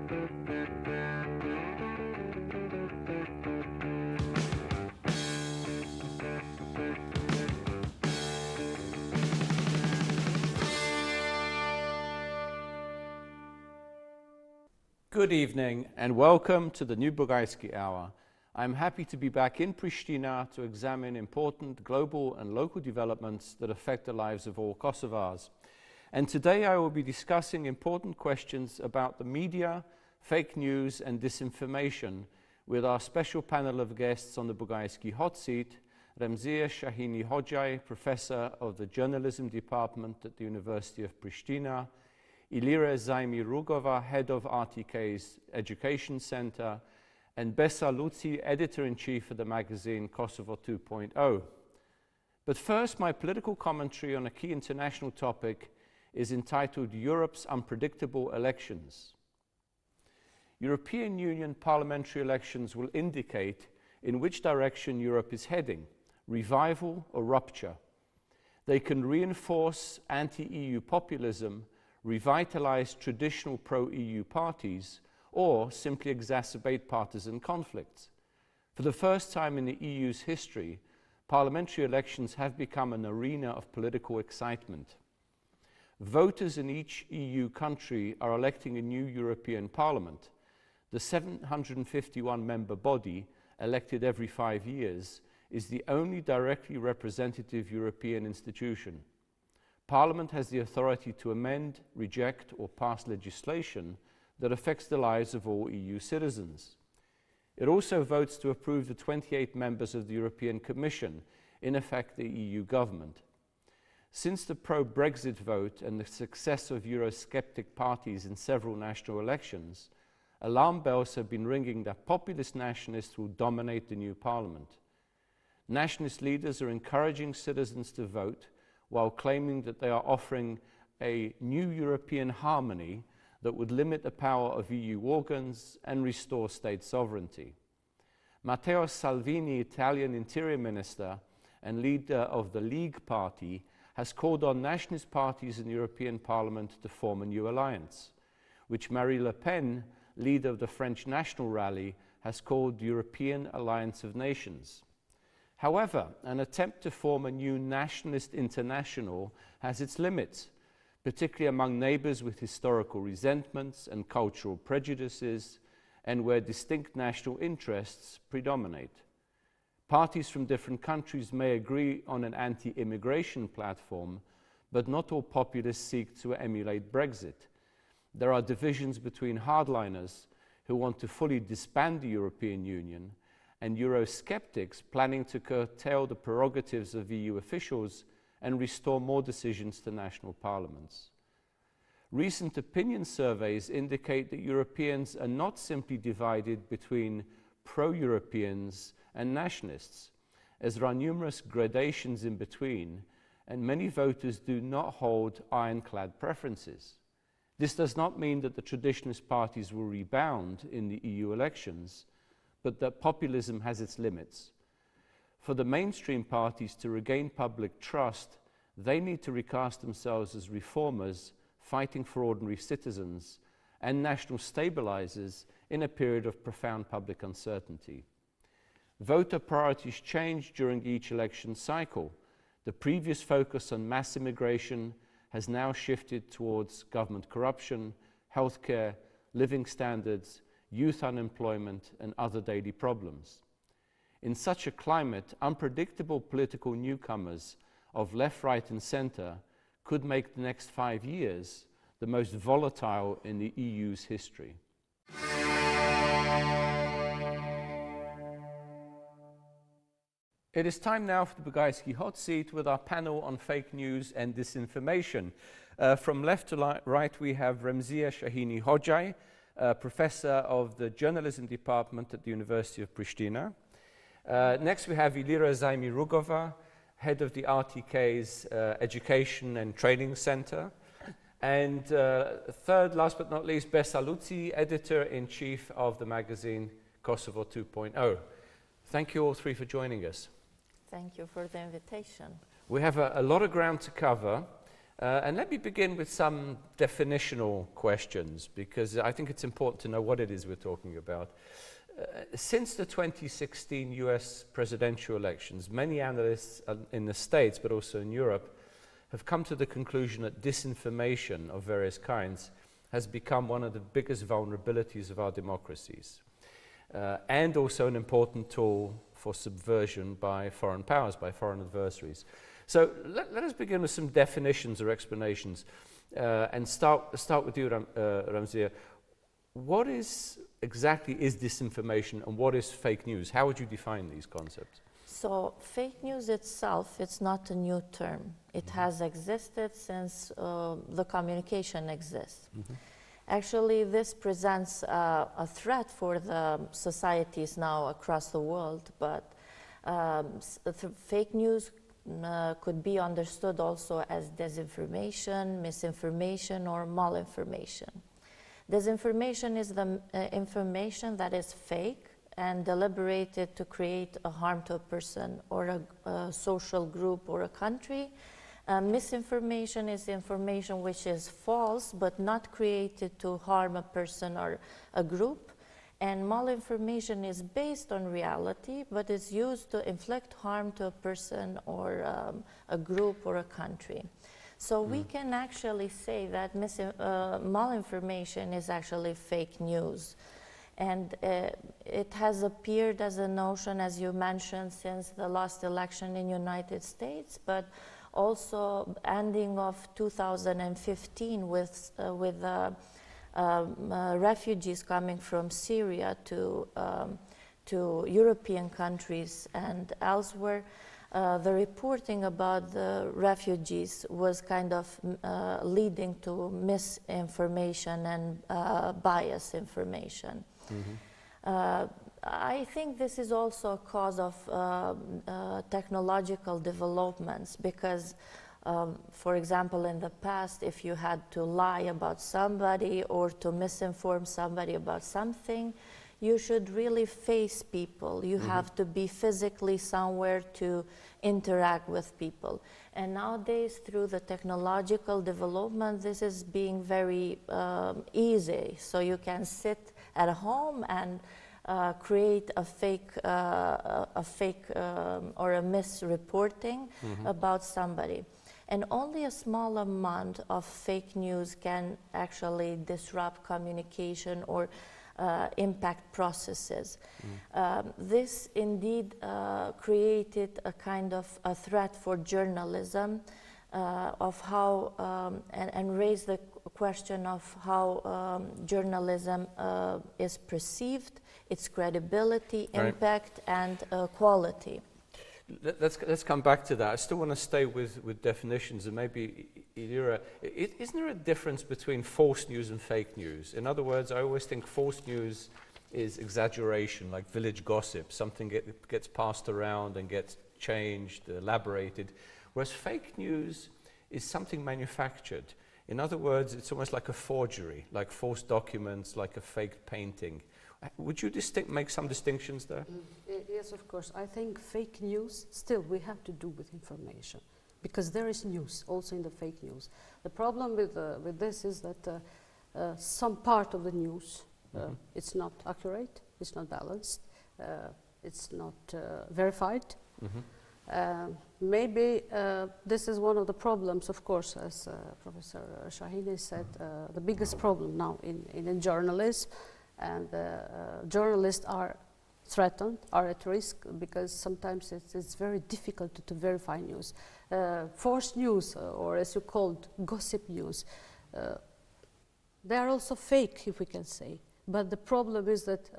Good evening and welcome to the new Bugajksi Hour. I'm happy to be back in Pristina to examine important global and local developments that affect the lives of all Kosovars. And today I will be discussing important questions about the media, fake news and disinformation with our special panel of guests on the Bugajski hot seat, Remziye Shahini Hoxhaj, Professor of the Journalism Department at the University of Pristina, Ilira Zaimi Rugova, Head of RTK's Education Center, and Besa Luci, Editor-in-Chief of the magazine Kosovo 2.0. But first, my political commentary on a key international topic is entitled Europe's Unpredictable Elections. European Union parliamentary elections will indicate in which direction Europe is heading, revival or rupture. They can reinforce anti-EU populism, revitalize traditional pro-EU parties, or simply exacerbate partisan conflicts. For the first time in the EU's history, parliamentary elections have become an arena of political excitement. Voters in each EU country are electing a new European Parliament. The 751-member body, elected every 5 years, is the only directly representative European institution. Parliament has the authority to amend, reject or pass legislation that affects the lives of all EU citizens. It also votes to approve the 28 members of the European Commission, in effect the EU government. Since the pro-Brexit vote and the success of Eurosceptic parties in several national elections, alarm bells have been ringing that populist nationalists will dominate the new Parliament. Nationalist leaders are encouraging citizens to vote while claiming that they are offering a new European harmony that would limit the power of EU organs and restore state sovereignty. Matteo Salvini, Italian Interior Minister and leader of the League Party, has called on nationalist parties in the European Parliament to form a new alliance, which Marine Le Pen, leader of the French National Rally, has called the European Alliance of Nations. However, an attempt to form a new nationalist international has its limits, particularly among neighbors with historical resentments and cultural prejudices, and where distinct national interests predominate. Parties from different countries may agree on an anti-immigration platform, but not all populists seek to emulate Brexit. There are divisions between hardliners who want to fully disband the European Union and Eurosceptics planning to curtail the prerogatives of EU officials and restore more decisions to national parliaments. Recent opinion surveys indicate that Europeans are not simply divided between pro-Europeans and nationalists, as there are numerous gradations in between, and many voters do not hold ironclad preferences. This does not mean that the traditionalist parties will rebound in the EU elections, but that populism has its limits. For the mainstream parties to regain public trust, they need to recast themselves as reformers fighting for ordinary citizens and national stabilizers in a period of profound public uncertainty. Voter priorities change during each election cycle. The previous focus on mass immigration has now shifted towards government corruption, healthcare, living standards, youth unemployment, and other daily problems. In such a climate, unpredictable political newcomers of left, right, and center could make the next 5 years the most volatile in the EU's history. It is time now for the Bugajski hot seat with our panel on fake news and disinformation. From left to right, we have Remziye Shahini Hoxhaj, Professor of the Journalism Department at the University of Pristina. Next, we have Ilira Zaimi Rugova, Head of the RTK's Education and Training Center. And third, last but not least, Besa Luci, Editor-in-Chief of the magazine Kosovo 2.0. Thank you all three for joining us. Thank you for the invitation. We have a lot of ground to cover. And let me begin with some definitional questions, because I think it's important to know what it is we're talking about. Since the 2016 US presidential elections, many analysts in the States, but also in Europe, have come to the conclusion that disinformation of various kinds has become one of the biggest vulnerabilities of our democracies, and also an important tool for subversion by foreign powers, by foreign adversaries. So let us begin with some definitions or explanations, and start with you, Ramzia. What exactly is disinformation and what is fake news? How would you define these concepts? So fake news itself, it's not a new term. It has existed since the communication exists. Actually, this presents a threat for the societies now across the world, but fake news could be understood also as disinformation, misinformation, or malinformation. Disinformation is the information that is fake and deliberated to create a harm to a person or a social group or a country. Misinformation is information which is false but not created to harm a person or a group. And malinformation is based on reality but is used to inflict harm to a person or a group or a country. So we can actually say that malinformation is actually fake news. And it has appeared as a notion, as you mentioned, since the last election in United States, but also ending of 2015 with refugees coming from Syria to European countries and elsewhere. The reporting about the refugees was kind of leading to misinformation and biased information. I think this is also a cause of technological developments because, for example, in the past, if you had to lie about somebody or to misinform somebody about something, you should really face people. You have to be physically somewhere to interact with people. And nowadays, through the technological development, this is being very easy. So you can sit at home and create a fake or a misreporting about somebody. And only a small amount of fake news can actually disrupt communication or impact processes. This indeed created a kind of a threat for journalism of how, and raised the question of how journalism is perceived, its credibility, impact, and quality. Let's come back to that. I still want to stay with definitions, and maybe, Ilira, isn't there a difference between false news and fake news? In other words, I always think false news is exaggeration, like village gossip. Something gets passed around and gets changed, elaborated, whereas fake news is something manufactured. In other words, it's almost like a forgery, like false documents, like a fake painting. Would you make some distinctions there? Yes, of course. I think fake news, still we have to do with information, because there is news also in the fake news. The problem with this is that some part of the news, it's not accurate, it's not balanced, it's not verified. Maybe this is one of the problems, of course, as Professor Shahini said, the biggest problem now in journalism. And journalists are threatened, are at risk, because sometimes it's very difficult to verify news. False news, or as you called, gossip news, they are also fake, if we can say. But the problem is that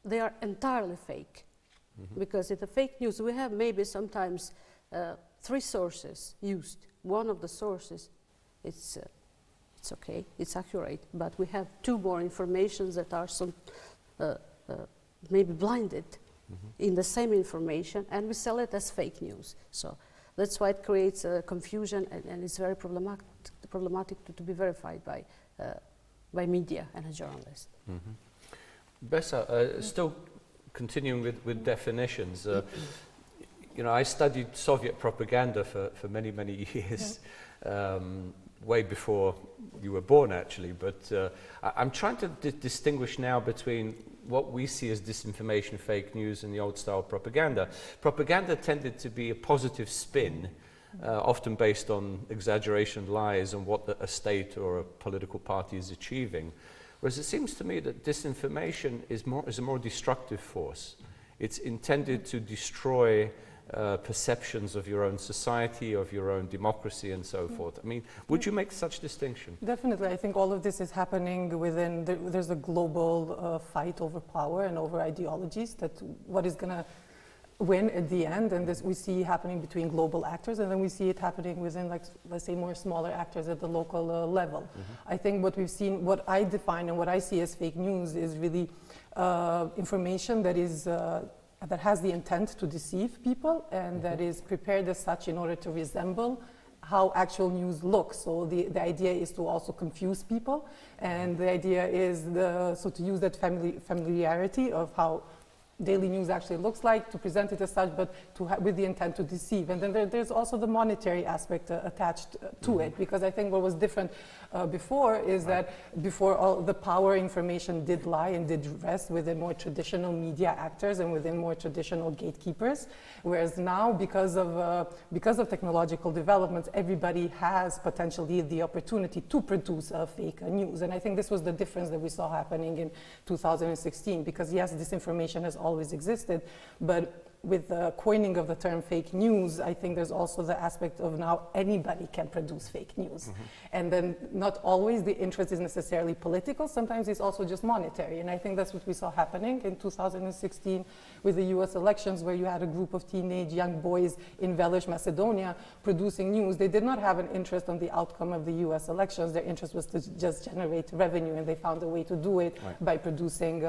they are entirely fake. Because in the fake news, we have maybe sometimes 3 sources used. One of the sources, it's okay, it's accurate, but we have 2 more informations that are some maybe blinded in the same information, and we sell it as fake news. So that's why it creates confusion, and it's very problematic to be verified by media and a journalist. Besa, still continuing with definitions. You know, I studied Soviet propaganda for many years. way before you were born, actually. But I'm trying to distinguish now between what we see as disinformation, fake news, and the old-style propaganda. Propaganda tended to be a positive spin, often based on exaggeration, lies, and what a state or a political party is achieving. Whereas it seems to me that disinformation is a more destructive force. It's intended to destroy perceptions of your own society, of your own democracy, and so forth. I mean, would you make such distinction? Definitely. I think all of this is happening within, there's a global fight over power and over ideologies, that what is going to win at the end, and this we see happening between global actors, and then we see it happening within, like, let's say, more smaller actors at the local level. I think what we've seen, what I define and what I see as fake news is really information that is that has the intent to deceive people, and that is prepared as such in order to resemble how actual news looks. So the idea is to also confuse people, and the idea is so to use that familiarity of how daily news actually looks like, to present it as such, but with the intent to deceive. And then there's also the monetary aspect attached to it, because I think what was different before is that before, all the power information did lie and did rest within more traditional media actors and within more traditional gatekeepers, whereas now, because of technological developments, everybody has potentially the opportunity to produce fake news. And I think this was the difference that we saw happening in 2016, because yes, disinformation has always existed, but with the coining of the term fake news, I think there's also the aspect of now anybody can produce fake news. And then not always the interest is necessarily political, sometimes it's also just monetary. And I think that's what we saw happening in 2016 with the US elections, where you had a group of teenage young boys in Veleš, Macedonia, producing news. They did not have an interest on the outcome of the US elections. Their interest was to just generate revenue, and they found a way to do it by producing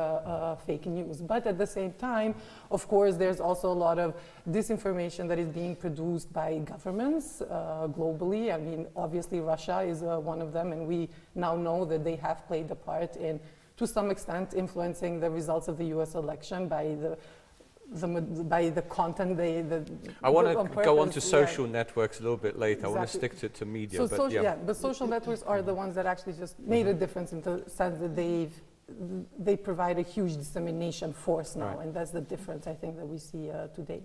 fake news. But at the same time, of course, there's also a lot of disinformation that is being produced by governments globally. I mean, obviously Russia is one of them, and we now know that they have played a part in, to some extent, influencing the results of the US election by the content I want to go on to social networks a little bit later. Exactly. I want to stick to media. So but social networks are the ones that actually just made a difference in the sense that they provide a huge dissemination force now, and that's the difference, I think, that we see today.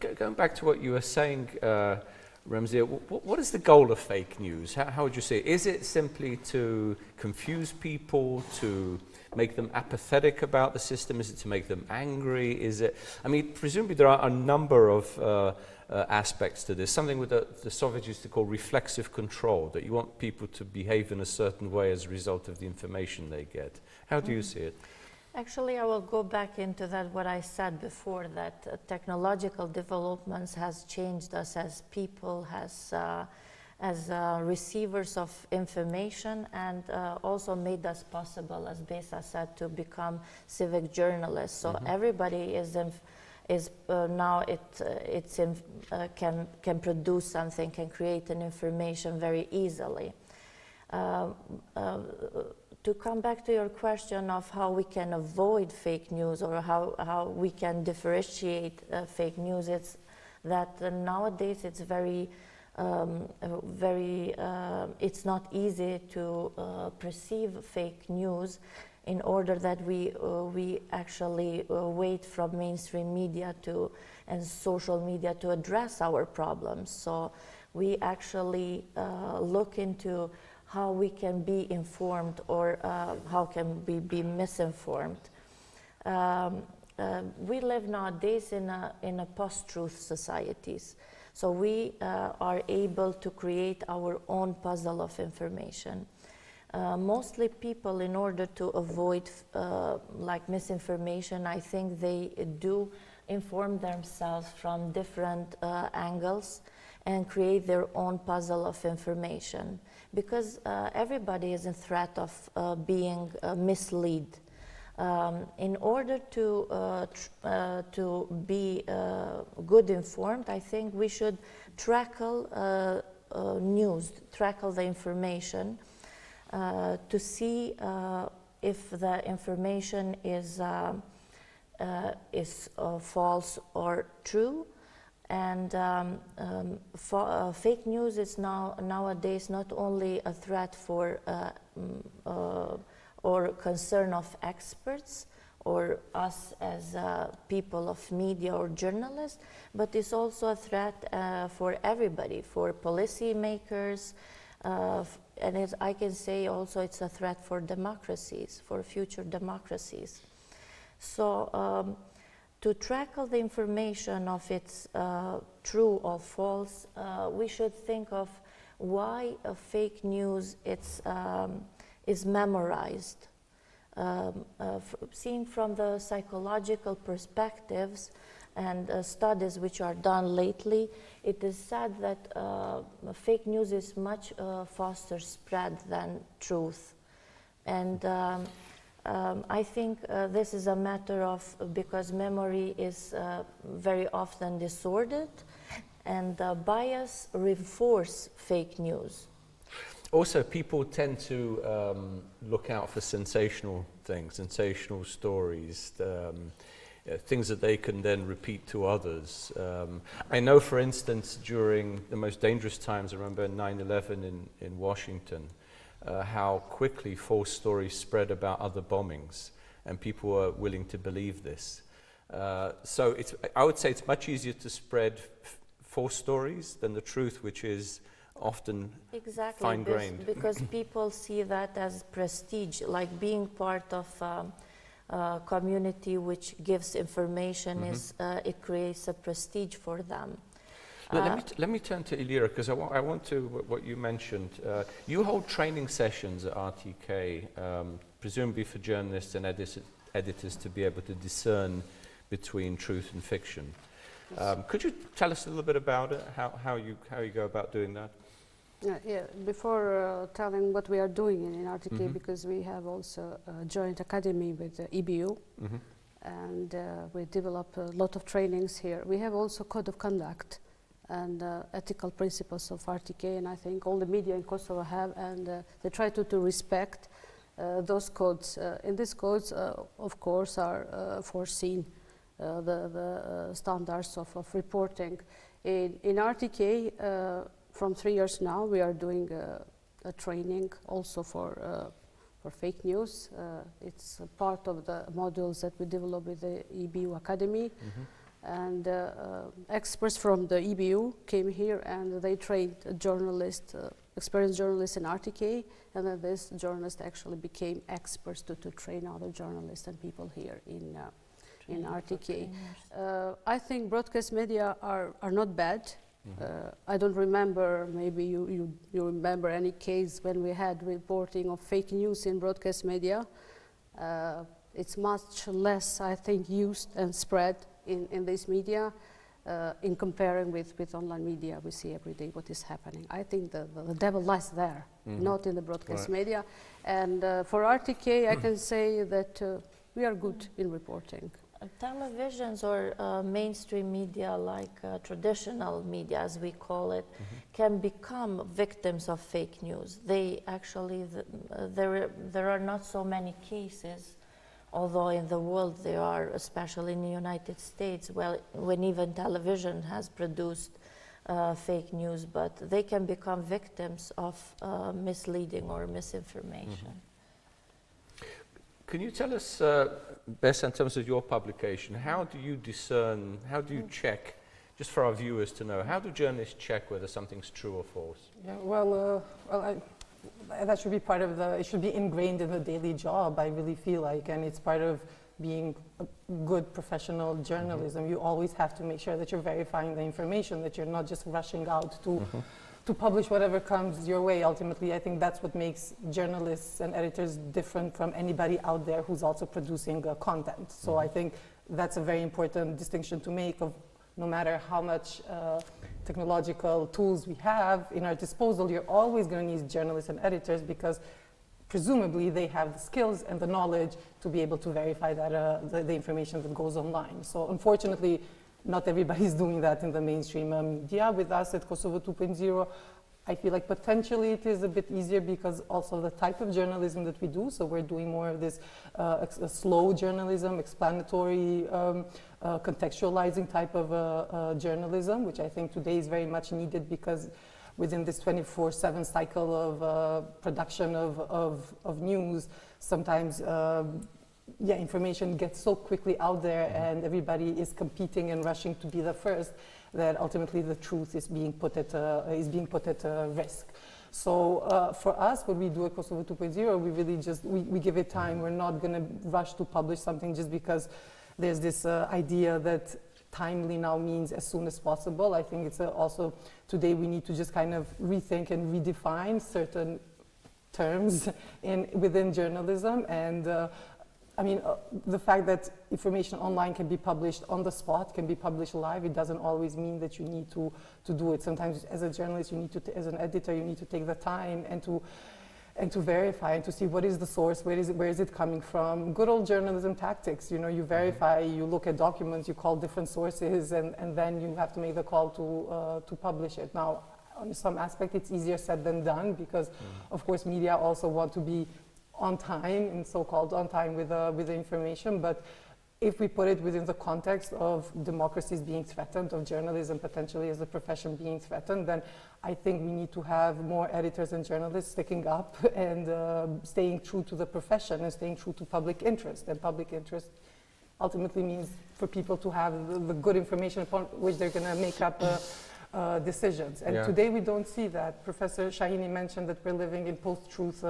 Going back to what you were saying, Remziah, what is the goal of fake news? How would you say? Is it simply to confuse people, to make them apathetic about the system? Is it to make them angry? Is it, I mean, presumably there are a number of aspects to this. Something with the Soviets used to call reflexive control, that you want people to behave in a certain way as a result of the information they get. How do you see it? Actually, I will go back into that, what I said before, that technological developments has changed us as people, as receivers of information, and also made us possible, as Besa said, to become civic journalists. So everybody now can produce something, can create an information very easily. To come back to your question of how we can avoid fake news, or how we can differentiate fake news, it's that nowadays it's it's not easy to perceive fake news, in order that we actually wait from mainstream media and social media to address our problems. So we actually look into how we can be informed, or how can we be misinformed. We live nowadays in a post-truth societies. So we are able to create our own puzzle of information. Mostly people, in order to avoid like misinformation, I think they do inform themselves from different angles and create their own puzzle of information, because everybody is in threat of being misled. In order to be good informed, I think we should tackle news, tackle the information, to see if the information is false or true, And fake news is nowadays not only a threat for or concern of experts or us as people of media or journalists, but it's also a threat for everybody, for policymakers, and I can say also it's a threat for democracies, for future democracies. So to tackle the information of its true or false, we should think of why a fake news is memorized. Seen from the psychological perspectives and studies which are done lately, it is said that fake news is much faster spread than truth. And I think this is a matter of, because memory is very often disordered, and bias reinforce fake news. Also, people tend to look out for sensational things, sensational stories, things that they can then repeat to others. I know, for instance, during the most dangerous times, I remember 9/11 in Washington, how quickly false stories spread about other bombings, and people were willing to believe this. So I would say it's much easier to spread false stories than the truth, which is often fine-grained. Because people see that as prestige, like being part of a community which gives information, it creates a prestige for them. Let me turn to Elira, because I want to, what you mentioned, you hold training sessions at RTK, presumably for journalists and editors to be able to discern between truth and fiction. Could you tell us a little bit about it, how you go about doing that? Yeah, before telling what we are doing in RTK, because we have also a joint academy with EBU, and we develop a lot of trainings here. We have also code of conduct and ethical principles of RTK, and I think all the media in Kosovo have, and they try to respect those codes. In these codes, of course, are foreseen the standards of reporting. In RTK, from 3 years now, we are doing a training also for fake news. It's a part of the modules that we develop with the EBU Academy. And experts from the EBU came here and they trained journalists, experienced journalists in RTK, and then these journalists actually became experts to train other journalists and people here in RTK. I think broadcast media are not bad. I don't remember, maybe you remember any case when we had reporting of fake news in broadcast media. It's much less, I think, used and spread in this media in comparing with online media. We see every day what is happening. I think the devil lies there, not in the broadcast media. And for RTK, I can say that we are good in reporting. Televisions or mainstream media, like traditional media as we call it, can become victims of fake news. They actually, there are not so many cases, although in the world there are, especially in the United States, well, when even television has produced fake news, but they can become victims of misleading or misinformation. Can you tell us, Bess, in terms of your publication, how do you discern, how do you check, just for our viewers to know, how do journalists check whether something's true or false? Yeah, well, that should be part of it should be ingrained in the daily job, I really feel like, and it's part of being a good professional journalism. You always have to make sure that you're verifying the information, that you're not just rushing out to publish whatever comes your way. Ultimately, I think that's what makes journalists and editors different from anybody out there who's also producing content. So I think that's a very important distinction to make, of no matter how much technological tools we have in our disposal, you're always going to need journalists and editors, because presumably they have the skills and the knowledge to be able to verify that the information that goes online. So unfortunately, not everybody's doing that in the mainstream media. With us at Kosovo 2.0, I feel like potentially it is a bit easier because also the type of journalism that we do. So we're doing more of this slow journalism, explanatory, contextualizing type of journalism, which I think today is very much needed because within this 24/7 cycle of production of news, sometimes information gets so quickly out there and everybody is competing and rushing to be the first that ultimately the truth is being put at risk. So for us, what we do at Kosovo 2.0, we really just, we give it time. We're not going to rush to publish something just because there's this idea that timely now means as soon as possible. I think it's also, today we need to just kind of rethink and redefine certain terms within journalism. And I mean, the fact that information online can be published on the spot, can be published live, it doesn't always mean that you need to do it. Sometimes as a journalist, you need to, as an editor, you need to take the time and to verify and to see what is the source, where is it coming from. Good old journalism tactics, you know, you verify, you look at documents, you call different sources, and then you have to make the call to publish it. Now, on some aspect, it's easier said than done because, of course, media also want to be on time, and so-called on time with the information, but if we put it within the context of democracies being threatened, of journalism potentially as a profession being threatened, then I think we need to have more editors and journalists sticking up and staying true to the profession and staying true to public interest. And public interest ultimately means for people to have the good information upon which they're going to make up decisions. And today we don't see that. Professor Shahini mentioned that we're living in post-truth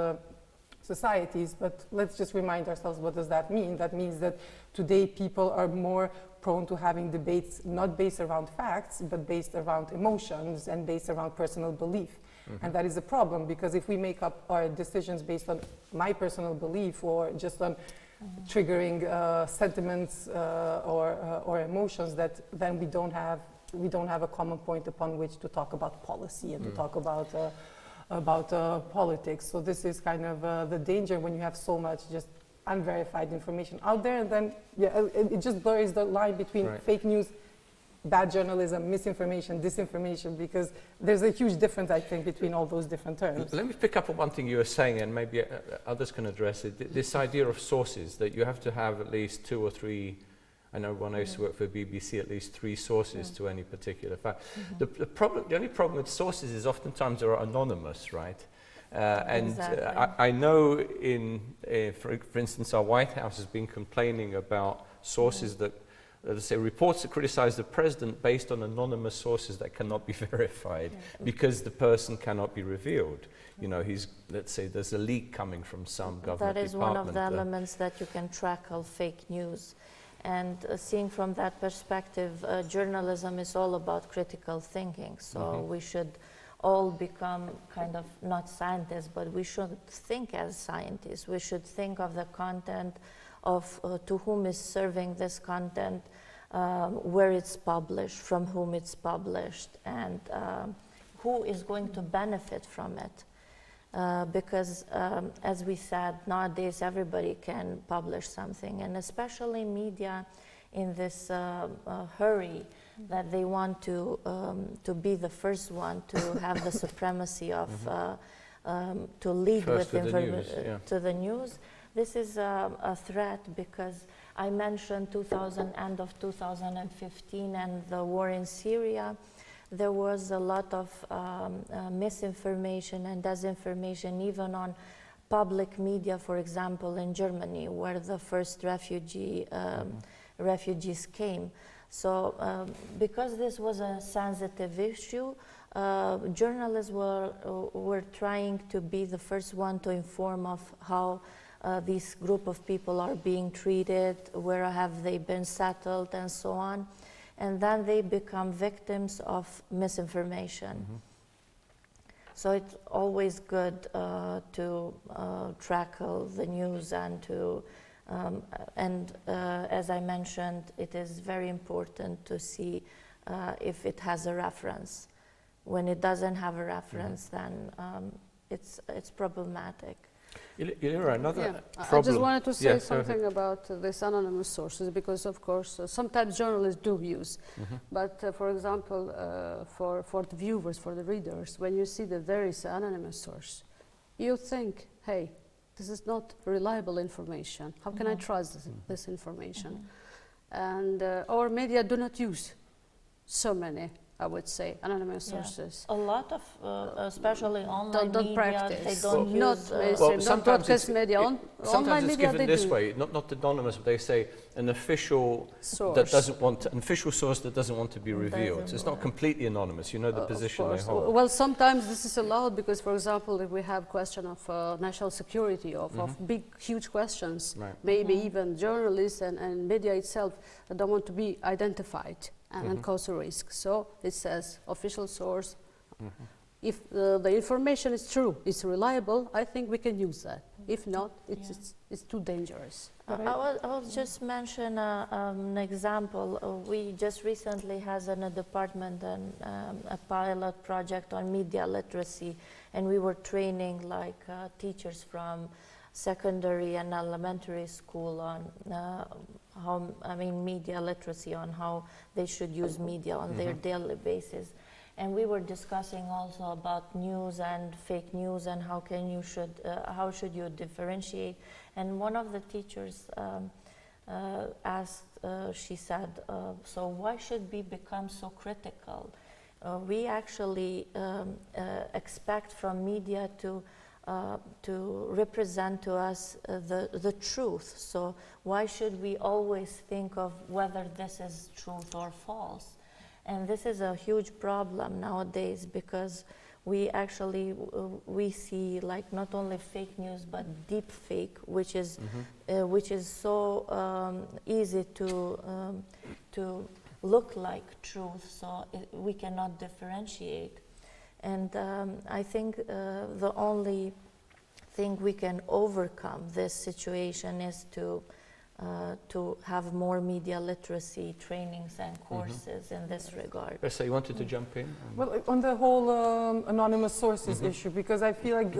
societies, but let's just remind ourselves, what does that mean? That means that today people are more prone to having debates not based around facts, but based around emotions and based around personal belief. And that is a problem, because if we make up our decisions based on my personal belief or just on triggering sentiments or emotions, that then we don't have a common point upon which to talk about policy and to talk about politics. So this is kind of the danger when you have so much just unverified information out there, and then it just blurs the line between fake news, bad journalism, misinformation, disinformation, because there's a huge difference, I think, between all those different terms. Let me pick up on one thing you were saying, and maybe others can address it. This idea of sources, that you have to have at least 2 or 3, I know when I used to work for BBC, at least 3 sources to any particular fact. The only problem with sources is oftentimes they're anonymous, right? I know for instance, our White House has been complaining about sources that, let's say, reports that criticize the president based on anonymous sources that cannot be verified because the person cannot be revealed. You know, let's say there's a leak coming from some government department. That is one of the elements that you can track of fake news. And seeing from that perspective, journalism is all about critical thinking. So we should all become kind of, not scientists, but we should think as scientists. We should think of the content, of to whom is serving this content, where it's published, from whom it's published, and who is going to benefit from it. Because as we said, nowadays everybody can publish something, and especially media in this hurry that they want to be the first one to have the supremacy of to lead first with information to the news. This is a threat, because I mentioned end of 2015 and the war in Syria. There was a lot of misinformation and disinformation, even on public media, for example, in Germany, where the first refugees came. So because this was a sensitive issue, journalists were trying to be the first one to inform of how this group of people are being treated, where have they been settled, and so on. And then they become victims of misinformation. So it's always good to track the news and to, as I mentioned, it is very important to see if it has a reference. When it doesn't have a reference, then it's problematic. Ilira, another I problem. just wanted to say Yes, something about these anonymous sources, because of course sometimes journalists do use, but for example, for the viewers, for the readers, when you see that there is an anonymous source, you think, hey, this is not reliable information. How can I trust this information? And our media do not use so many, I would say, anonymous sources. A lot of, especially online don't media, practice. they don't Not use... mainstream, not broadcast media. Sometimes it's media given this way, not anonymous, but they say an official source. that doesn't want to, an official source that doesn't want to be revealed. So it's not completely anonymous. You know the position they hold. Well, sometimes this is allowed because, for example, if we have question of national security, of big, huge questions, maybe even journalists and media itself don't want to be identified and cause a risk. So it says official source. If the information is true, it's reliable, I think we can use that. If not, it's too dangerous. I will just mention an example. We just recently has in a department a pilot project on media literacy, and we were training like teachers from secondary and elementary school on media literacy, on how they should use media on their daily basis. And we were discussing also about news and fake news and how should you differentiate. And one of the teachers asked, she said, so why should we become so critical? We actually expect from media to represent to us the truth. So why should we always think of whether this is truth or false? And this is a huge problem nowadays, because we actually we see like not only fake news but deep fake, which is so easy to look like truth. So we cannot differentiate. And I think the only thing we can overcome this situation is to have more media literacy trainings and courses in this regard. Ressa, you wanted to jump in? Well, on the whole anonymous sources issue, because I feel like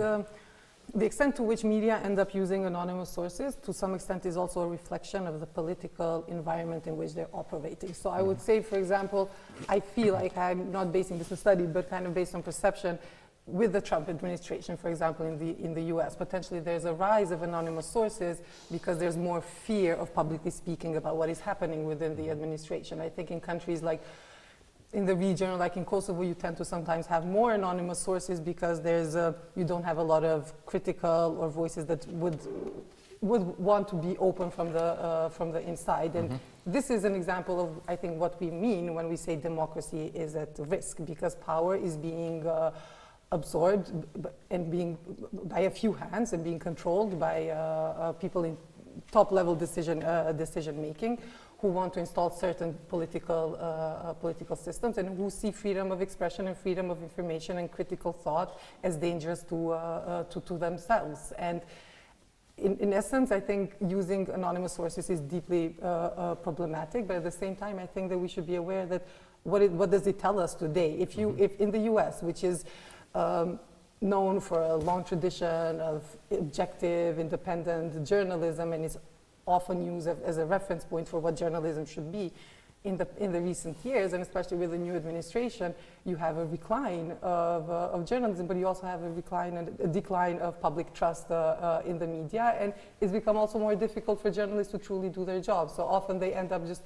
the extent to which media end up using anonymous sources, to some extent, is also a reflection of the political environment in which they're operating. So I would say, for example, I feel like, I'm not basing this on study, but kind of based on perception, with the Trump administration, for example, in the US, potentially there's a rise of anonymous sources because there's more fear of publicly speaking about what is happening within the administration. I think in countries like in the region, like in Kosovo, you tend to sometimes have more anonymous sources because you don't have a lot of critical or voices that would want to be open from the inside. And this is an example of, I think, what we mean when we say democracy is at risk, because power is being absorbed and being by a few hands and being controlled by people in top-level decision making, who want to install certain political systems and who see freedom of expression and freedom of information and critical thought as dangerous to themselves. And in essence, I think using anonymous sources is deeply problematic, but at the same time, I think that we should be aware that what does it tell us today? If in the US, which is known for a long tradition of objective, independent journalism, and is often used as a reference point for what journalism should be, in the recent years, and especially with the new administration, you have a decline of journalism, but you also have a decline of public trust in the media, and it's become also more difficult for journalists to truly do their job. So often they end up just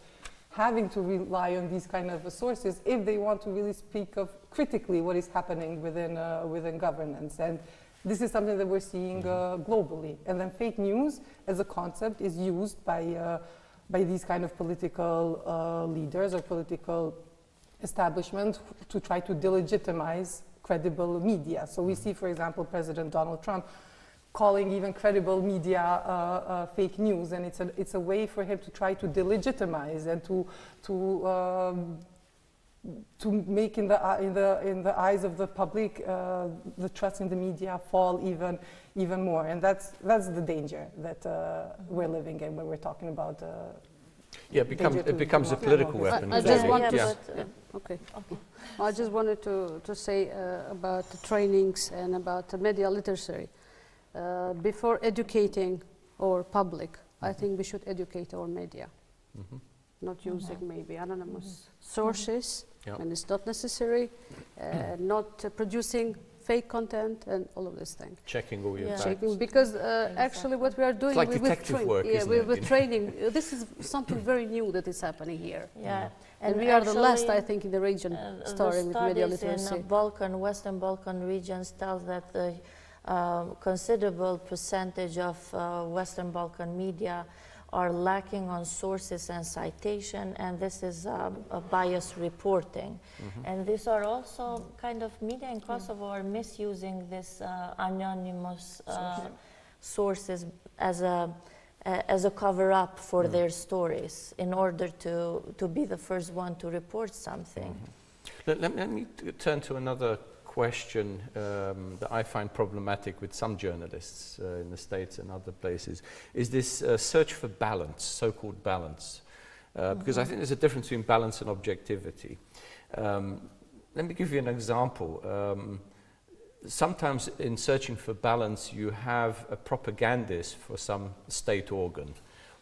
having to rely on these kind of sources if they want to really speak of critically what is happening within governance. And this is something that we're seeing globally. And then fake news as a concept is used by these kind of political leaders or political establishment to try to delegitimize credible media. So we see, for example, President Donald Trump calling even credible media fake news, and it's a way for him to try to delegitimize and to make in the eyes of the public the trust in the media fall even more, and that's the danger that we're living in when we're talking about. It becomes a political weapon. I just want to. Okay. I just wanted to say about the trainings and about the media literacy. before educating our public, I think we should educate our media. Not using maybe anonymous sources when it's not necessary, not producing fake content and all of these things. Checking all your facts. Checking, because actually what we are doing it's like detective work, isn't it? with training, this is something very new that is happening here. Yeah. And we are the last, I think, in the region starting with media literacy. In Western Balkan regions tells that the considerable percentage of Western Balkan media are lacking on sources and citation, and this is a biased reporting. And these are also kind of media in Kosovo are misusing this anonymous sources as a cover-up for their stories in order to be the first one to report something. Let me turn to another question that I find problematic with some journalists in the States and other places, is this search for balance, so-called balance. Because I think there's a difference between balance and objectivity. Let me give you an example. Sometimes in searching for balance, you have a propagandist for some state organ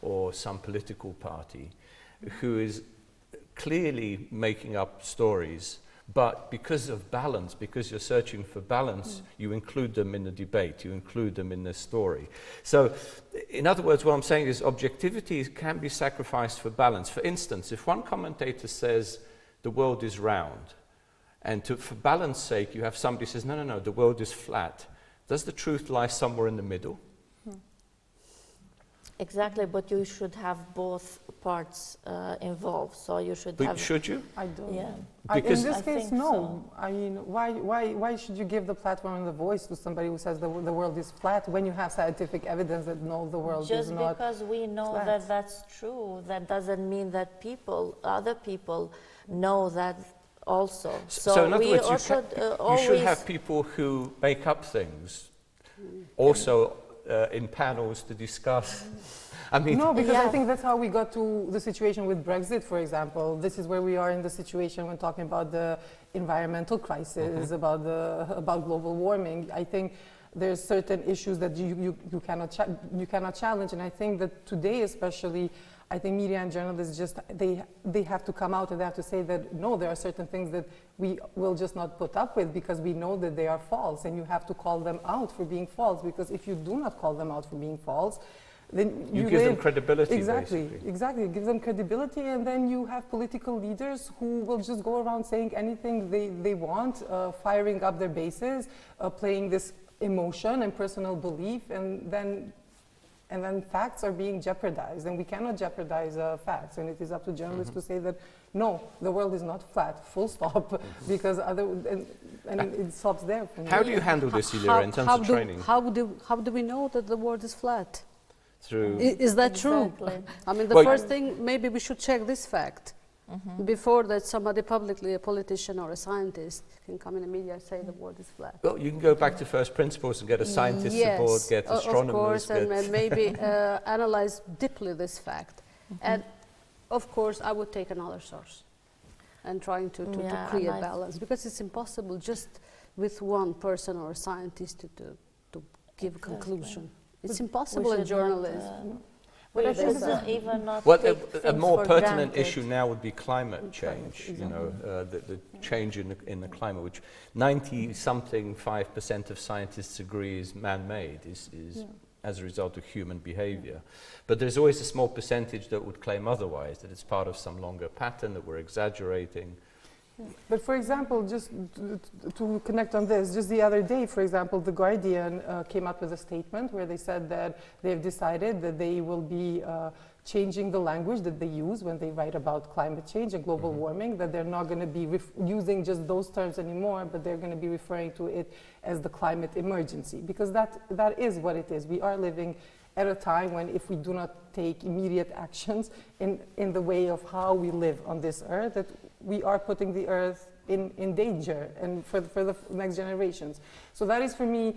or some political party who is clearly making up stories, but because of balance, because you're searching for balance, you include them in the debate, you include them in the story. So, in other words, what I'm saying is objectivity can be sacrificed for balance. For instance, if one commentator says the world is round, and for balance sake, you have somebody who says, no, no, no, the world is flat. Does the truth lie somewhere in the middle? Exactly, but you should have both parts involved. So you should But have. should you? I don't. Yeah. Because in this I case, think no. so. I mean, why should you give the platform and the voice to somebody who says the world is flat when you have scientific evidence that no, the world is not? Just because we know flat. that that's true, that doesn't mean that other people know that also. So in other we words, also you should have people who make up things also in panels to discuss. I mean, No, because I think that's how we got to the situation with Brexit, for example. This is where we are in the situation when talking about the environmental crisis, about global warming. I think there's certain issues that you cannot challenge, and I think that today, especially, I think media and journalists they have to come out and they have to say that no, there are certain things that we will just not put up with because we know that they are false, and you have to call them out for being false, because if you do not call them out for being false, then you give them credibility. Exactly, basically. exactly. It gives them credibility, and then you have political leaders who will just go around saying anything they want, firing up their bases, playing this emotion and personal belief, and then facts are being jeopardized, and we cannot jeopardize facts, and it is up to journalists to say that no, the world is not flat, full stop, because and it stops there. How do you handle this, Ilira, in terms of training? How do we know that the world is flat? Through Is that true? Exactly. I mean, the first thing, maybe we should check this fact before that somebody publicly, a politician or a scientist, can come in the media and say the world is flat. Well, you can go back to first principles and get a scientist aboard, get astronomers. Of course, and maybe analyze deeply this fact. And of course, I would take another source and trying to create balance, because it's impossible just with one person or a scientist to give a conclusion. It's impossible in journalism. We should even not Well, take a things more for pertinent granted. issue now would be climate change. You know, the change in the climate, which 90-something% of scientists agree is man-made, is as a result of human behavior. But there's always a small percentage that would claim otherwise, that it's part of some longer pattern, that we're exaggerating. But for example, just to connect on this, just the other day, for example, The Guardian came up with a statement where they said that they've decided that they will be changing the language that they use when they write about climate change and global warming, that they're not going to be using just those terms anymore, but they're going to be referring to it as the climate emergency, because that is what it is. We are living at a time when, if we do not take immediate actions in the way of how we live on this earth, that we are putting the earth in danger, and for the next generations. So that is for me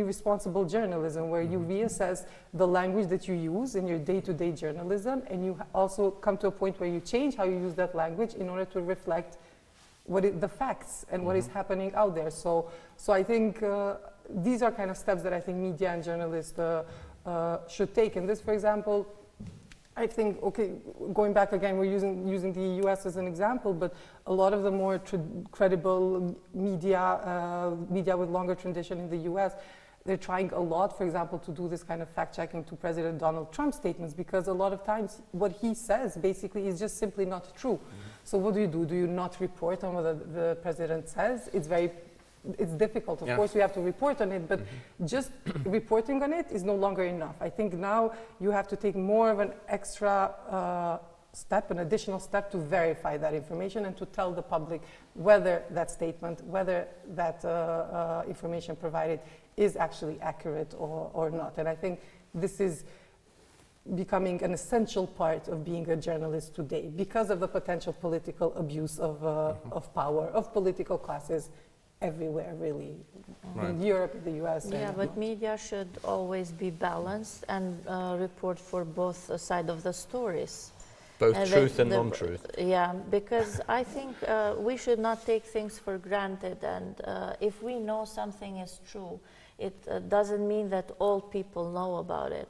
responsible journalism, where you reassess the language that you use in your day-to-day journalism, and you also come to a point where you change how you use that language in order to reflect the facts and what is happening out there. So I think these are kind of steps that I think media and journalists should take. And this, for example, I think, okay, going back again, we're using the US as an example, but a lot of the more credible media with longer tradition in the US, they're trying a lot, for example, to do this kind of fact-checking to President Donald Trump's statements, because a lot of times what he says basically is just simply not true. So what do? Do you not report on what the president says? It's difficult. Of course, we have to report on it, but just reporting on it is no longer enough. I think now you have to take more of an extra step, an additional step to verify that information and to tell the public whether that statement, whether that information provided is actually accurate or not. And I think this is becoming an essential part of being a journalist today because of the potential political abuse of power, of political classes everywhere, really, in Europe, the US. Yeah, but media should always be balanced and report for both sides of the stories. Both truth and non-truth. Yeah, because I think we should not take things for granted, and if we know something is true, it doesn't mean that all people know about it.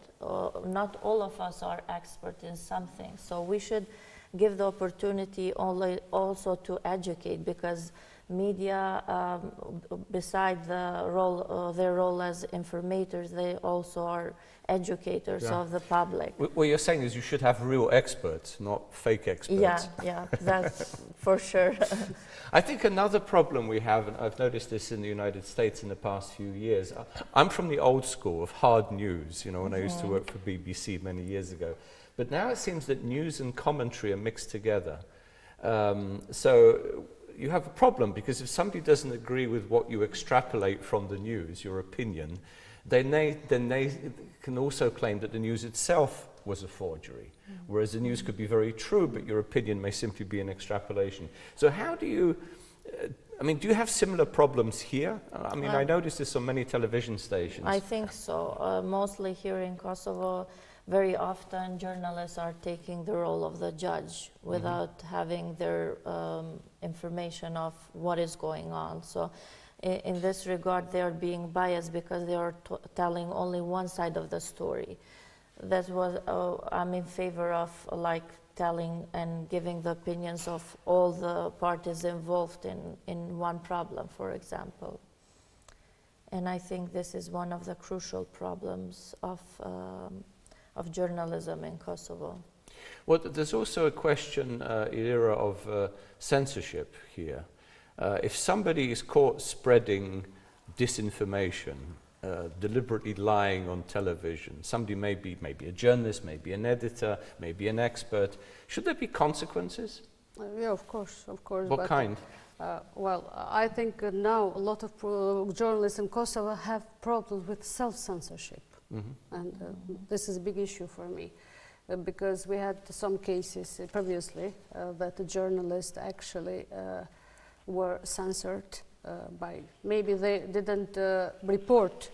Not all of us are expert in something, so we should give the opportunity also to educate, because media, beside their role as informators, they also are educators of the public. What you're saying is you should have real experts, not fake experts. Yeah, that's for sure. I think another problem we have, and I've noticed this in the United States in the past few years, I'm from the old school of hard news, you know, when I used to work for BBC many years ago. But now it seems that news and commentary are mixed together. So you have a problem, because if somebody doesn't agree with what you extrapolate from the news, your opinion, then they can also claim that the news itself was a forgery. Whereas the news could be very true, but your opinion may simply be an extrapolation. So how do you, do you have similar problems here? I noticed this on many television stations. I think so. Mostly here in Kosovo, very often journalists are taking the role of the judge without having their information of what is going on. So in this regard, they are being biased because they are telling only one side of the story. That's what I'm in favor of, like telling and giving the opinions of all the parties involved in one problem, for example. And I think this is one of the crucial problems of journalism in Kosovo. Well, there's also a question, era of censorship here. If somebody is caught spreading disinformation, deliberately lying on television, somebody may be a journalist, maybe an editor, maybe an expert, should there be consequences? Yeah, of course. What kind? Well, I think now a lot of journalists in Kosovo have problems with self-censorship. And this is a big issue for me, because we had some cases previously that the journalists actually were censored by, maybe they didn't report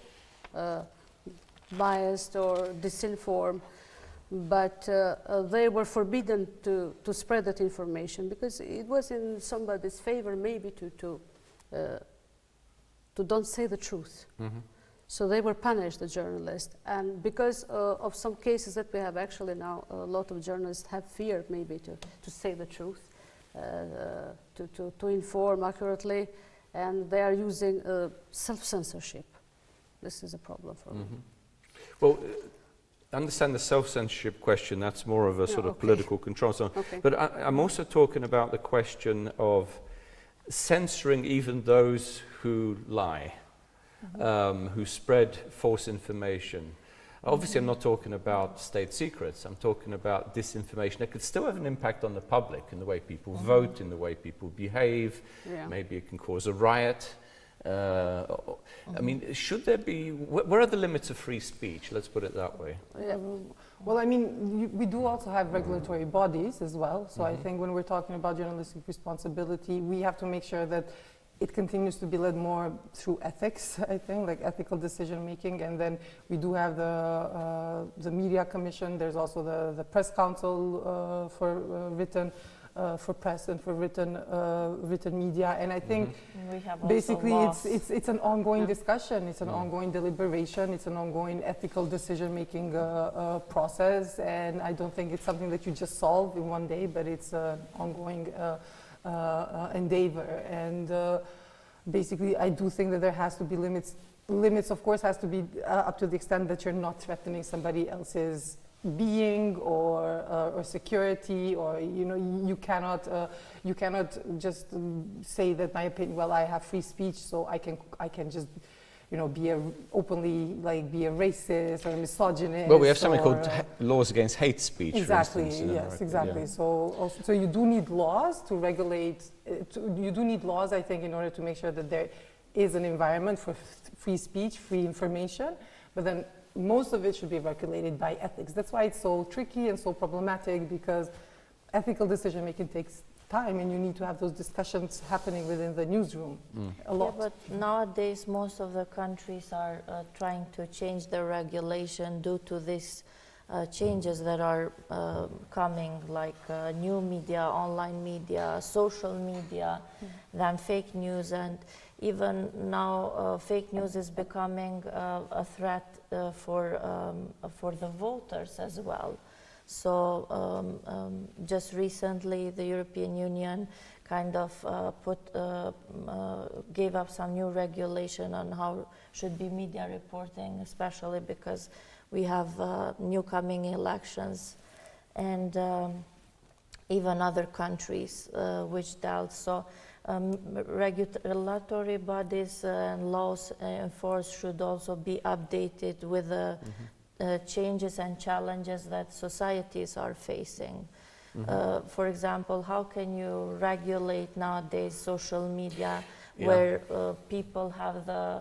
biased or disinform, but they were forbidden to spread that information because it was in somebody's favor maybe to don't say the truth. So they were punished, the journalists, and because of some cases that we have actually now, a lot of journalists have fear maybe to say the truth, to inform accurately, and they are using self-censorship. This is a problem for me. Well, I understand the self-censorship question, that's more of a sort of political control. So, but I'm also talking about the question of censoring even those who lie. Who spread false information. Obviously, I'm not talking about state secrets. I'm talking about disinformation that could still have an impact on the public in the way people vote, in the way people behave. Maybe it can cause a riot. Should there be, where are the limits of free speech? Let's put it that way. Well, we do also have regulatory bodies as well. So I think when we're talking about journalistic responsibility, we have to make sure that it continues to be led more through ethics, I think, like ethical decision making. And then we do have the Media Commission. There's also the Press Council for written for press and for written media. And I think We have also basically laws. it's an ongoing discussion, it's an ongoing deliberation, it's an ongoing ethical decision-making process, and I don't think it's something that you just solve in one day, but it's an ongoing endeavor. And basically I do think that there has to be limits. Limits, of course, has to be up to the extent that you're not threatening somebody else's being or security, or you cannot just say that my opinion. Well, I have free speech, so I can just be openly be a racist or a misogynist. Well, we have something called laws against hate speech. Exactly. For instance, Yes. Exactly. Yeah. So you do need laws to regulate. You do need laws, I think, in order to make sure that there is an environment for free speech, free information, but then most of it should be regulated by ethics. That's why it's so tricky and so problematic, because ethical decision making takes time, and you need to have those discussions happening within the newsroom a lot. Yeah, but nowadays most of the countries are trying to change their regulation due to these changes that are coming, like new media, online media, social media, than fake news. And even now fake news is becoming a threat for the voters as well. So just recently the European Union kind of gave up some new regulation on how should be media reporting, especially because we have new coming elections, and even other countries which dealt. So regulatory bodies and laws enforced should also be updated with the changes and challenges that societies are facing. For example, how can you regulate nowadays social media where people have the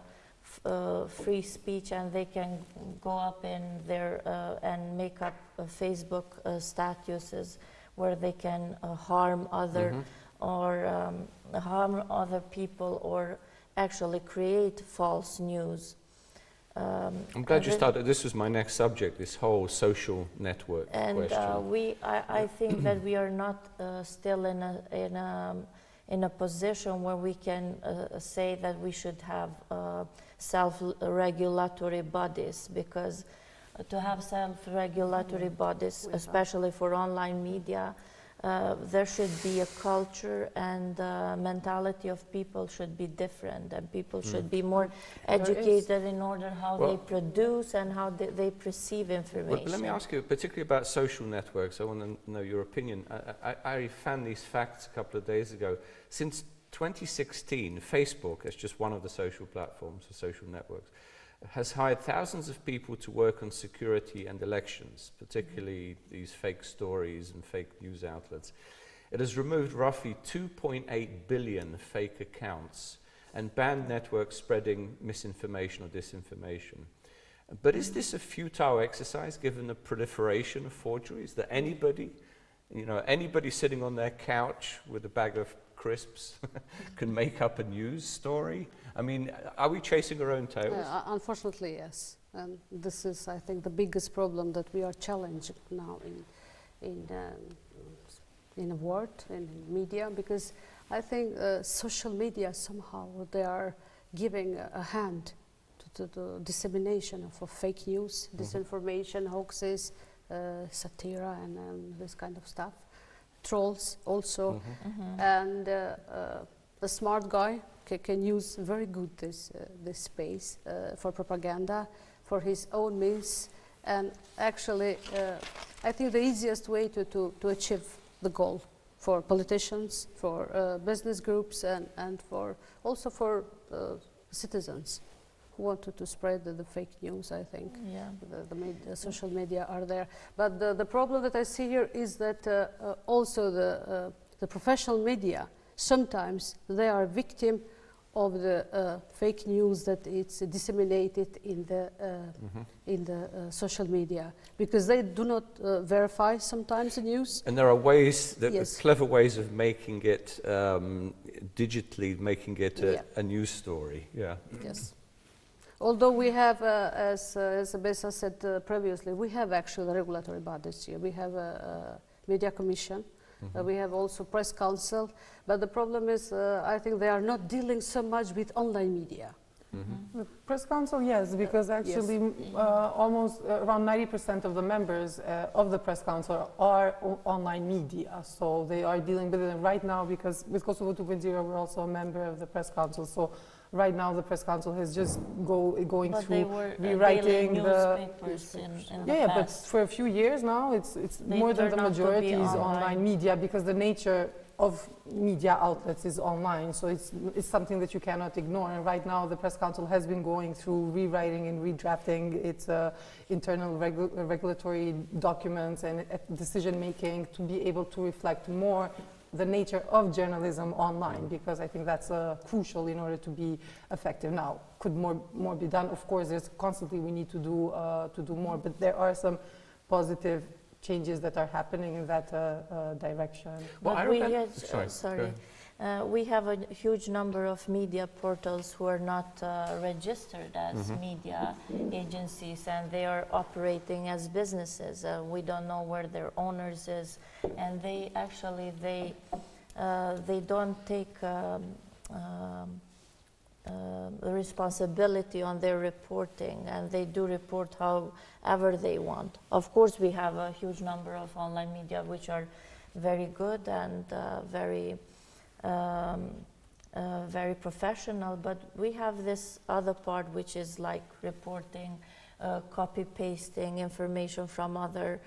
free speech and they can go up in their and make up Facebook statuses where they can harm other or harm other people, or actually create false news. I'm glad you started. This was my next subject, this whole social network question. I think that we are not still in a position where we can say that we should have self-regulatory bodies, because to have self-regulatory bodies, especially for online media, there should be a culture, and mentality of people should be different, and people should be more educated in order how they produce and how they perceive information. Well, let me ask you, particularly about social networks. I want to know your opinion. I found these facts a couple of days ago. Since 2016, Facebook, as just one of the social platforms or social networks, has hired thousands of people to work on security and elections, particularly these fake stories and fake news outlets. It has removed roughly 2.8 billion fake accounts and banned networks spreading misinformation or disinformation. But is this a futile exercise given the proliferation of forgeries, that anybody sitting on their couch with a bag of crisps can make up a news story? I mean, are we chasing our own tails? Unfortunately, yes. And this is, I think, the biggest problem that we are challenging now in the world, in media, because I think social media somehow they are giving a hand to the dissemination of fake news, disinformation, hoaxes, satire, and this kind of stuff. Trolls also, and a smart guy can use very good this space for propaganda, for his own means, and actually I think the easiest way to achieve the goal for politicians, for business groups, and also for citizens who wanted to spread the fake news. I think the social media are there, but the problem that I see here is that also the professional media, sometimes they are victim of the fake news that it's disseminated in the social media, because they do not verify sometimes the news. And there are ways, clever ways of making it digitally, making it a news story. Yes. Although we have, as Besa said previously, we have actually regulatory bodies here. We have a media commission, We have also press council, but the problem is I think they are not dealing so much with online media. The press council, yes, because actually almost around 90% of the members of the press council are online media, so they are dealing with it right now, because with Kosovo 2.0 we're also a member of the press council, so right now the press council has just going But through they were rewriting daily the newspapers in the but past. for a few years now it's They more than the turn out to be majority is online. online media, because the nature of media outlets is online, so it's something that you cannot ignore. And right now the press council has been going through rewriting and redrafting its internal regulatory documents and decision making to be able to reflect more the nature of journalism online, because I think that's crucial in order to be effective. Now, could more be done? Of course, there's constantly we need to do more, but there are some positive changes that are happening in that direction. Well, But I we remember- had, sorry, go we have a huge number of media portals who are not registered as media agencies, and they are operating as businesses. We don't know where their owners is, and they actually they don't take the responsibility on their reporting, and they do report however they want. Of course, we have a huge number of online media which are very good and very professional, but we have this other part which is like reporting, copy-pasting information from other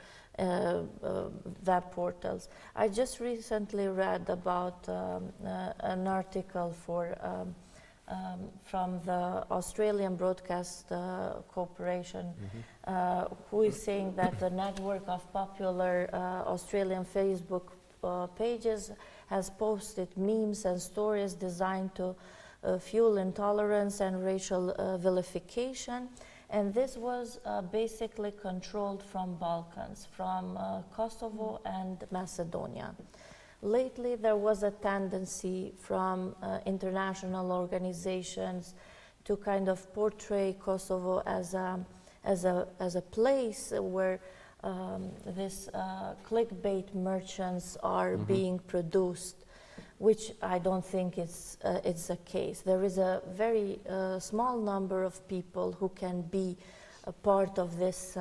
web portals. I just recently read about an article from the Australian Broadcast Corporation, who is saying that the network of popular Australian Facebook pages has posted memes and stories designed to fuel intolerance and racial vilification. And this was basically controlled from Balkans, from Kosovo and Macedonia. Lately, there was a tendency from international organizations to kind of portray Kosovo as a place where this clickbait merchants are being produced, which I don't think it's the case. There is a very small number of people who can be a part of this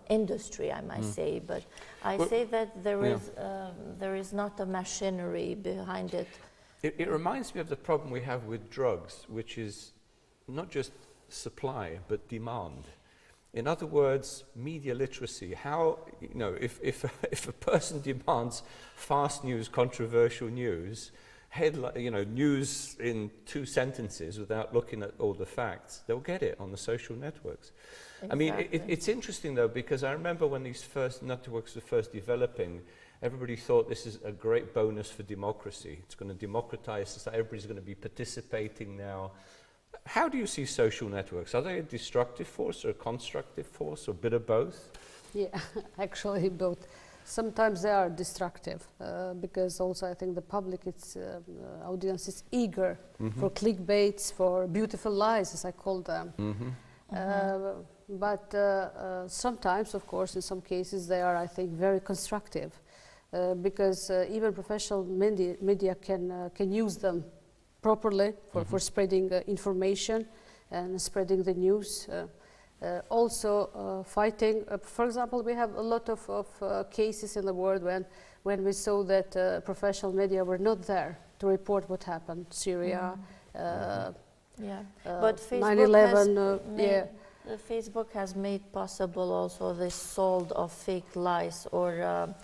industry, I might say, but I say that there is not a machinery behind it. It reminds me of the problem we have with drugs, which is not just supply, but demand. In other words, media literacy. How, you know, if a person demands fast news, controversial news, news in 2 sentences without looking at all the facts, they'll get it on the social networks. Exactly. I mean, it's interesting though, because I remember when these first networks were first developing, everybody thought this is a great bonus for democracy. It's going to democratize society. Everybody's going to be participating now. How do you see social networks? Are they a destructive force or a constructive force, or a bit of both? Yeah, actually both. Sometimes they are destructive because also I think the public, audience is eager for clickbaits, for beautiful lies, as I call them. But sometimes, of course, in some cases, they are, I think, very constructive because even professional media can use them properly for spreading information and spreading the news. Also fighting, for example, we have a lot of cases in the world when we saw that professional media were not there to report what happened, Syria, but Facebook has made possible also this sold of fake lies or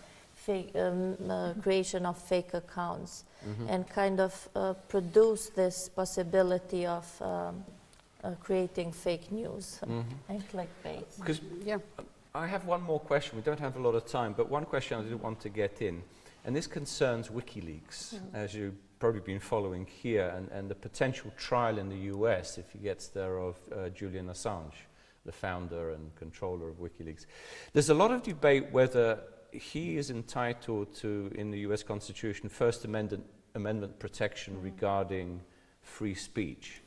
creation of fake accounts, and kind of produce this possibility of creating fake news and clickbait. Because I have one more question. We don't have a lot of time, but one question I did want to get in, and this concerns WikiLeaks, as you've probably been following here, and the potential trial in the US, if he gets there, of Julian Assange, the founder and controller of WikiLeaks. There's a lot of debate whether he is entitled to, in the US Constitution, First Amendment protection regarding free speech.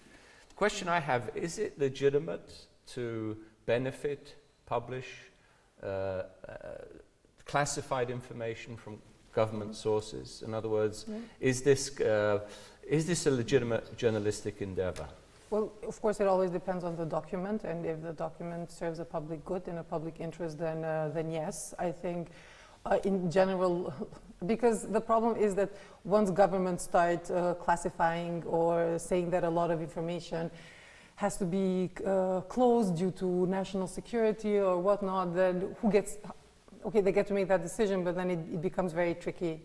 The question I have, is it legitimate to benefit, publish, classified information from government sources? In other words, is this a legitimate journalistic endeavor? Well, of course, it always depends on the document, and if the document serves a public good and a public interest, then yes. I think in general, because the problem is that once governments start classifying or saying that a lot of information has to be closed due to national security or whatnot, then who gets, okay, they get to make that decision, but then it becomes very tricky.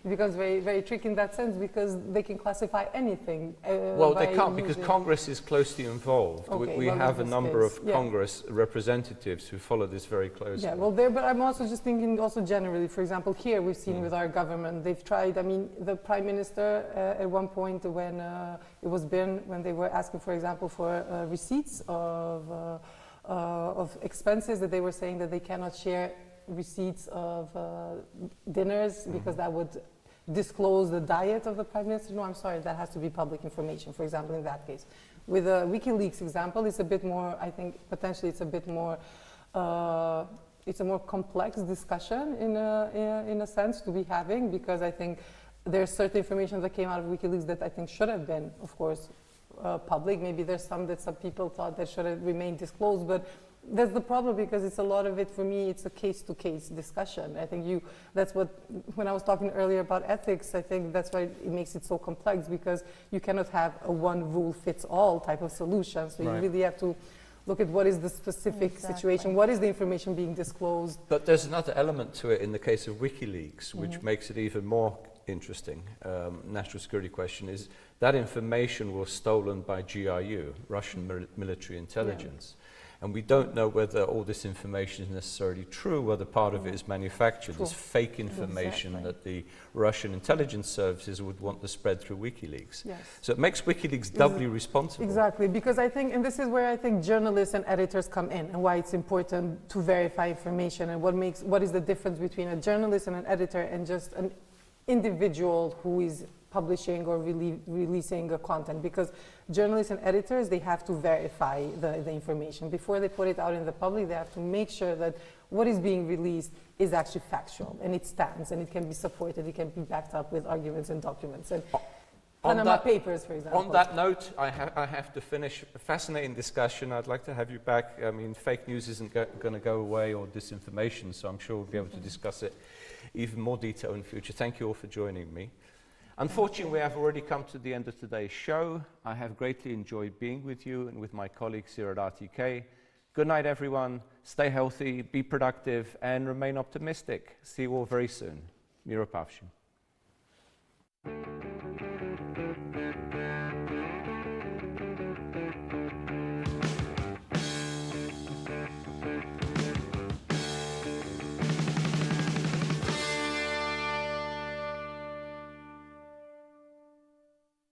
It becomes very, very tricky in that sense because they can classify anything. Well, they can't because Congress is closely involved. Okay, we have a number of Congress representatives who follow this very closely. Yeah, well, but I'm also just thinking also generally, for example, here we've seen with our government, they've tried, I mean, the Prime Minister at one point when it was when they were asking, for example, for receipts of expenses, that they were saying that they cannot share receipts of dinners because that would disclose the diet of the Prime Minister. No, I'm sorry, that has to be public information, for example, in that case. With the WikiLeaks example, it's a bit more, I think, potentially it's a bit more, it's a more complex discussion in a sense to be having, because I think there's certain information that came out of WikiLeaks that I think should have been, of course, public. Maybe there's some that some people thought that should have remained disclosed, but that's the problem, because it's a lot of it, for me, it's a case-to-case discussion. I think that's what, when I was talking earlier about ethics, I think that's why it makes it so complex, because you cannot have a one-rule-fits-all type of solution. So you really have to look at what is the specific situation, what is the information being disclosed. But there's another element to it in the case of WikiLeaks, which makes it even more interesting. National security question is that information was stolen by GRU, Russian military intelligence. And we don't know whether all this information is necessarily true, whether part of it is manufactured. This fake information that the Russian intelligence services would want to spread through WikiLeaks. Yes. So it makes WikiLeaks doubly responsible. Exactly, because I think, and this is where I think journalists and editors come in, and why it's important to verify information, and what is the difference between a journalist and an editor and just an individual who is publishing or releasing a content, because journalists and editors, they have to verify the information. Before they put it out in the public, they have to make sure that what is being released is actually factual, and it stands, and it can be supported, it can be backed up with arguments and documents. And Panama Papers, for example. On that note, I have to finish a fascinating discussion. I'd like to have you back. I mean, fake news isn't going to go away, or disinformation, so I'm sure we'll be able to discuss it even more detail in the future. Thank you all for joining me. Unfortunately, we have already come to the end of today's show. I have greatly enjoyed being with you and with my colleagues here at RTK. Good night, everyone. Stay healthy, be productive, and remain optimistic. See you all very soon. Miro Pavshin.